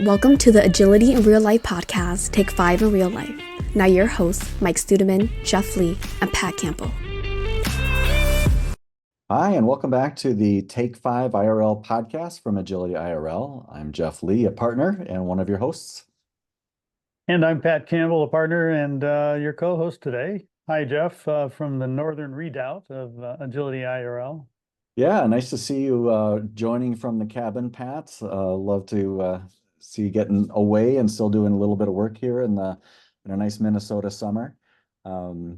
Welcome to the Agility in Real Life podcast, Take 5 in Real Life. Now your hosts, Mike Studeman, Jeff Lee, and Pat Campbell. Hi, and welcome back to the Take 5 IRL podcast from Agility IRL. I'm Jeff Lee, a partner and one of your hosts. And I'm Pat Campbell, a partner and your co-host today. Hi, Jeff, from the Northern Redoubt of Agility IRL. Yeah, nice to see you joining from the cabin, Pat. Love to see you getting away and still doing a little bit of work here in a nice Minnesota summer. So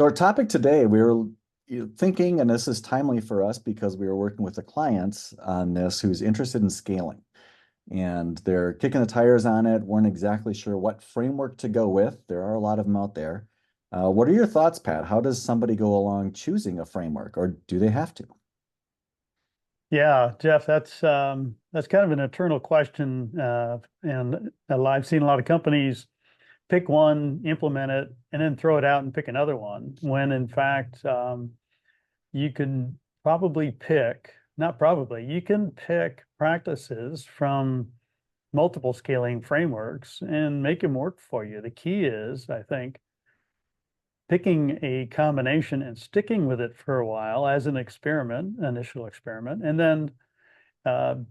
our topic today, we were thinking, and this is timely for us because we were working with the clients on this who's interested in scaling. And they're kicking the tires on it, weren't exactly sure what framework to go with. There are a lot of them out there. What are your thoughts, Pat? How does somebody go along choosing a framework, or do they have to? Yeah, Jeff, that's kind of an eternal question, and I've seen a lot of companies pick one, implement it, and then throw it out and pick another one. When in fact, you can probably pick, not probably, you can pick practices from multiple scaling frameworks and make them work for you. The key is, I think, picking a combination and sticking with it for a while as an experiment, initial experiment, and then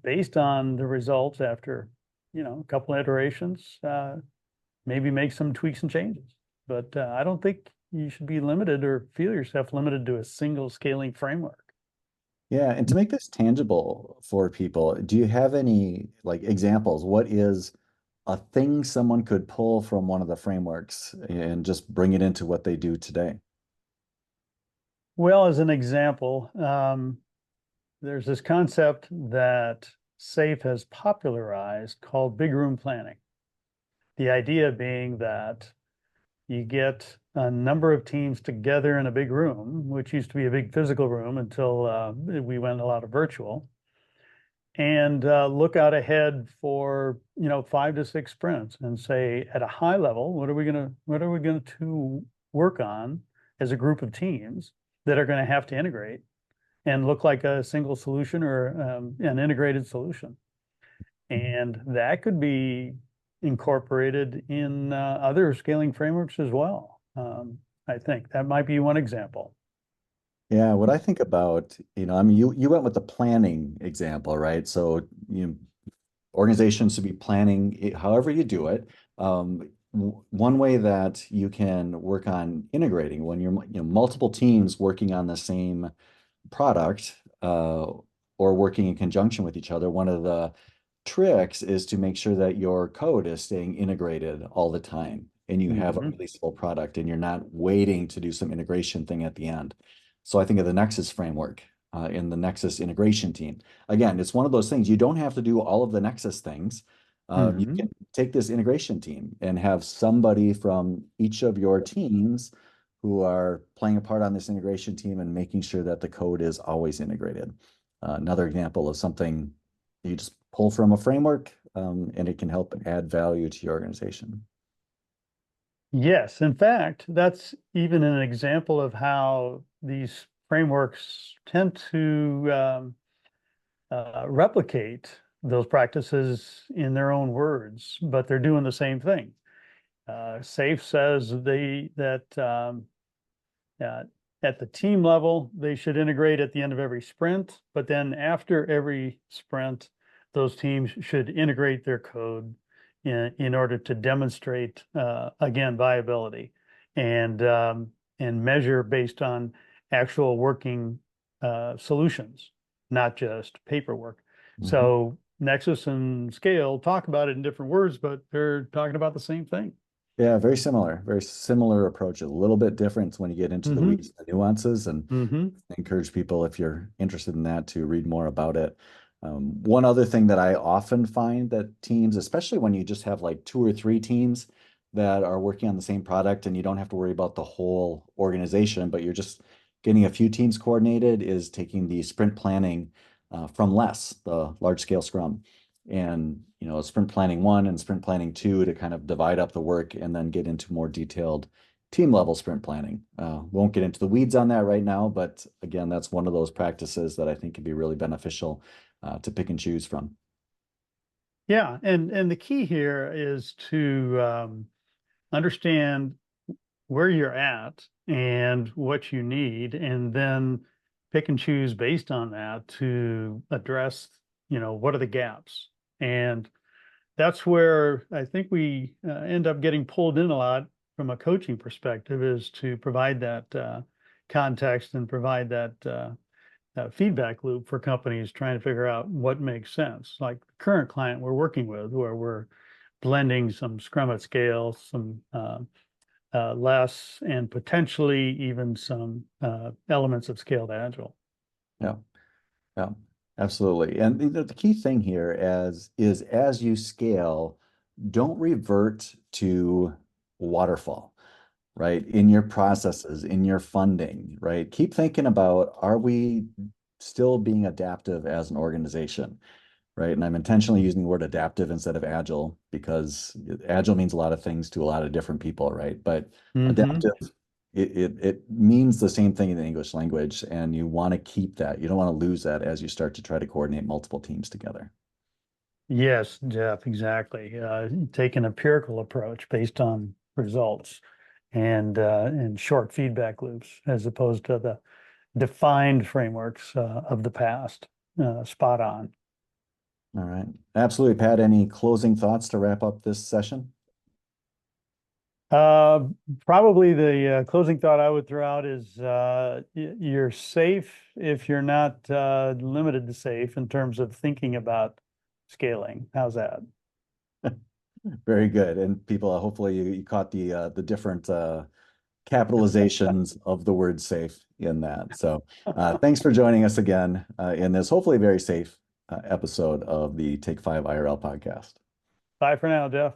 based on the results after, a couple of iterations, maybe make some tweaks and changes. But I don't think you should be limited or feel yourself limited to a single scaling framework. Yeah, and to make this tangible for people, do you have any examples? What is a thing someone could pull from one of the frameworks and just bring it into what they do today? Well, as an example, there's this concept that SAFe has popularized called big room planning. The idea being that you get a number of teams together in a big room, which used to be a big physical room until we went a lot of virtual, and look out ahead for 5 to 6 sprints and say, at a high level, what are we going to work on as a group of teams that are going to have to integrate and look like a single solution or an integrated solution. And that could be incorporated in other scaling frameworks as well. I think that might be one example. Yeah, what I think about, you went with the planning example, right? So, organizations should be planning however you do it. One way that you can work on integrating when you're multiple teams working on the same product or working in conjunction with each other, one of the tricks is to make sure that your code is staying integrated all the time and you have a releasable product and you're not waiting to do some integration thing at the end. So I think of the Nexus framework in the Nexus integration team. Again, it's one of those things. You don't have to do all of the Nexus things. You can take this integration team and have somebody from each of your teams who are playing a part on this integration team and making sure that the code is always integrated. Another example of something you just pull from a framework and it can help add value to your organization. Yes, in fact, that's even an example of how these frameworks tend to replicate those practices in their own words, but they're doing the same thing. SAFe says that at the team level, they should integrate at the end of every sprint, but then after every sprint, those teams should integrate their code in order to demonstrate, again, viability and measure based on actual working solutions, not just paperwork. So Nexus and Scale talk about it in different words, but they're talking about the same thing. Yeah, very similar approach, a little bit different when you get into the weeds, the nuances, and I encourage people, if you're interested in that, to read more about it. One other thing that I often find that teams, especially when you just have like 2 or 3 teams that are working on the same product and you don't have to worry about the whole organization, but you're just getting a few teams coordinated, is taking the sprint planning from LESS, the large scale Scrum, and sprint planning 1 and sprint planning 2 to kind of divide up the work and then get into more detailed team level sprint planning. Won't get into the weeds on that right now, but again, that's one of those practices that I think can be really beneficial to pick and choose from. Yeah, and the key here is to understand where you're at and what you need, and then pick and choose based on that to address, what are the gaps. And that's where I think we end up getting pulled in a lot from a coaching perspective, is to provide that context and provide that feedback loop for companies trying to figure out what makes sense. Like the current client we're working with, where we're blending some Scrum at scale, some less, and potentially even some elements of scaled agile. Yeah, yeah, absolutely. And the key thing here is as you scale, don't revert to waterfall, right? In your processes, in your funding, right? Keep thinking about, are we still being adaptive as an organization, right? And I'm intentionally using the word adaptive instead of agile, because agile means a lot of things to a lot of different people, right? But adaptive, it means the same thing in the English language, and you want to keep that. You don't want to lose that as you start to try to coordinate multiple teams together. Yes, Jeff, exactly. Take an empirical approach based on results and short feedback loops, as opposed to the defined frameworks of the past. Spot on. All right. Absolutely. Pat, any closing thoughts to wrap up this session? Probably the closing thought I would throw out is you're safe if you're not limited to safe in terms of thinking about scaling. How's that? Very good. And people, hopefully you caught the different capitalizations of the word safe in that. So thanks for joining us again in this hopefully very safe episode of the Take 5 IRL podcast. Bye for now, Jeff.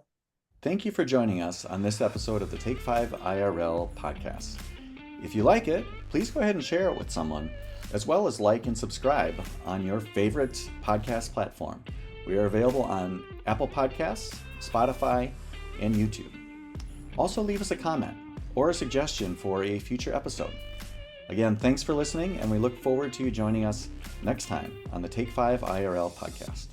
Thank you for joining us on this episode of the Take 5 IRL podcast. If you like it, please go ahead and share it with someone, as well as like and subscribe on your favorite podcast platform. We are available on Apple Podcasts, Spotify, and YouTube. Also, leave us a comment or a suggestion for a future episode. Again, thanks for listening, and we look forward to you joining us next time on the Take 5 IRL podcast.